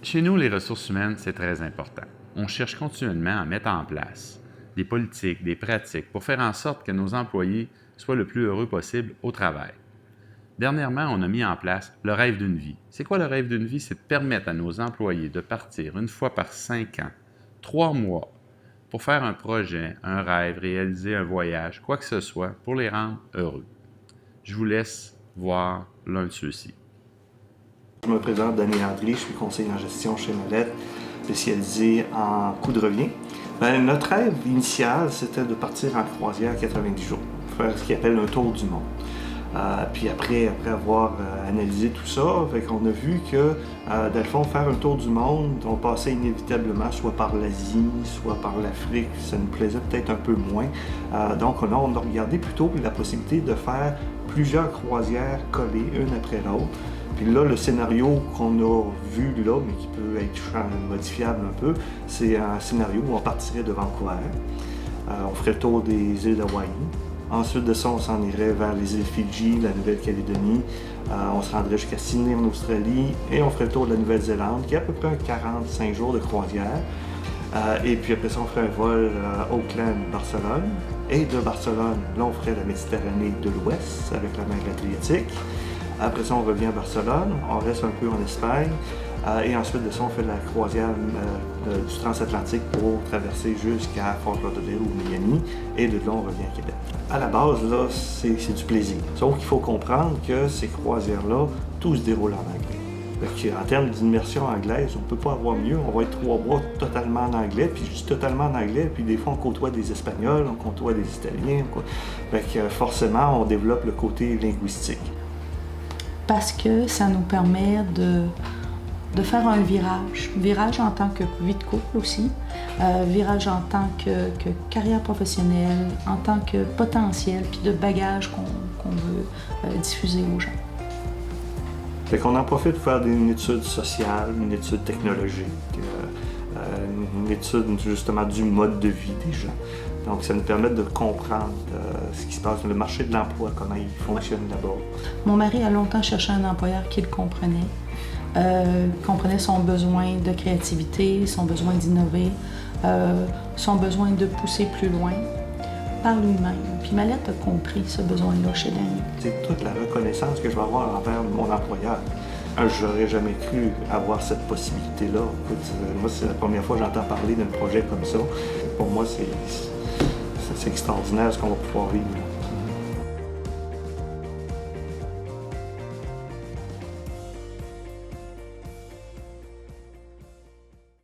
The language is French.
Chez nous, les ressources humaines, c'est très important. On cherche continuellement à mettre en place des politiques, des pratiques pour faire en sorte que nos employés soient le plus heureux possible au travail. Dernièrement, on a mis en place le rêve d'une vie. C'est quoi le rêve d'une vie? C'est de permettre à nos employés de partir une fois par 5 ans, 3 mois, pour faire un projet, un rêve, réaliser un voyage, quoi que ce soit, pour les rendre heureux. Je vous laisse voir l'un de ceux-ci. Je me présente Daniel André, je suis conseiller en gestion chez Mallette, spécialisé en coût de revient. Notre rêve initial, c'était de partir en croisière 90 jours, faire ce qu'ils appellent un tour du monde. Puis après avoir analysé tout ça, on a vu que, dans le fond, faire un tour du monde, on passait inévitablement soit par l'Asie, soit par l'Afrique, ça nous plaisait peut-être un peu moins. Donc on a regardé plutôt la possibilité de faire plusieurs croisières collées, une après l'autre. Puis là, le scénario qu'on a vu là, mais qui peut être modifiable un peu, c'est un scénario où on partirait de Vancouver. On ferait le tour des îles d'Hawaï. Ensuite de ça, on s'en irait vers les îles Fidji, la Nouvelle-Calédonie. On se rendrait jusqu'à Sydney en Australie et on ferait le tour de la Nouvelle-Zélande, qui est à peu près 45 jours de croisière. Et puis après ça, on ferait un vol Auckland-Barcelone. Et de Barcelone, là, on ferait la Méditerranée de l'Ouest avec la mer Adriatique. Après ça, on revient à Barcelone, on reste un peu en Espagne. Et ensuite de ça, on fait la croisière du transatlantique pour traverser jusqu'à Fort Lauderdale ou Miami. Et de là, on revient à Québec. À la base, là, c'est du plaisir. Sauf qu'il faut comprendre que ces croisières-là, tout se déroule en anglais. En termes d'immersion anglaise, on ne peut pas avoir mieux. On va être 3 mois totalement en anglais, puis je dis totalement en anglais, puis des fois on côtoie des Espagnols, on côtoie des Italiens. Forcément, on développe le côté linguistique. Parce que ça nous permet de faire un virage en tant que vie de couple aussi, virage en tant que carrière professionnelle, en tant que potentiel, puis de bagage qu'on veut diffuser aux gens. Fait qu'on en profite pour faire une étude sociale, une étude technologique, une étude justement du mode de vie des gens. Donc ça nous permet de comprendre ce qui se passe dans le marché de l'emploi, comment il fonctionne là-bas. Mon mari a longtemps cherché un employeur qui le comprenait. Comprenait son besoin de créativité, son besoin d'innover, son besoin de pousser plus loin par lui-même. Puis Mallette a compris ce besoin-là chez Danny. C'est toute la reconnaissance que je vais avoir envers mon employeur. J'aurais jamais cru avoir cette possibilité-là. Moi, c'est la première fois que j'entends parler d'un projet comme ça. Pour moi, c'est extraordinaire ce qu'on va pouvoir vivre.